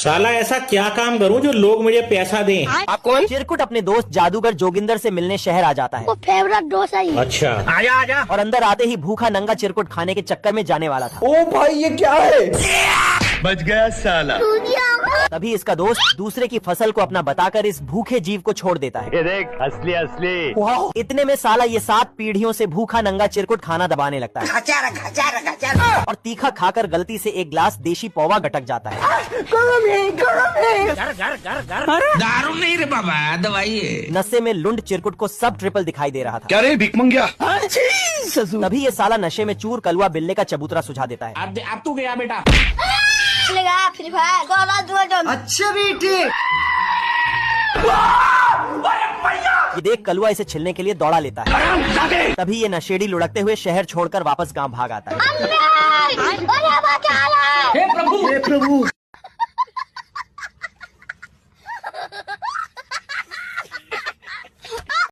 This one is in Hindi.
साला ऐसा क्या काम करूं जो लोग मुझे पैसा दें? आप कौन? चिरकुट अपने दोस्त जादूगर जोगिंदर से मिलने शहर आ जाता है। वो फेवरेट डोसा ही। अच्छा, आजा आजा। और अंदर आते ही भूखा नंगा चिरकुट खाने के चक्कर में जाने वाला था। ओ भाई ये क्या है? बच गया साला। तभी इसका दोस्त दूसरे की फसल को अपना बताकर इस भूखे जीव को छोड़ देता है। ये देख असली असली। वाह! इतने में साला ये 7 पीढ़ियों से भूखा नंगा चिरकुट खाना दबाने लगता है और तीखा खाकर गलती से एक गिलास देशी पौवा गटक जाता है। दारू नहीं रे बाबा, दवाई है। नशे में लुंड चिरकुट को सब ट्रिपल दिखाई दे रहा था। क्या रे भिख मंगिया? तभी ये साला नशे में चूर कलवा बिल्ले का चबूतरा सुझा देता है। अब तू गया बेटा। चलेगा फ्री फायर गोला दुआ। अच्छा बेटे। ये देख कलवा इसे छिलने के लिए दौड़ा लेता है। तभी ये नशेड़ी लुढ़कते हुए शहर छोड़कर वापस गांव भाग आता है। अरे बचा ले। हे प्रभु।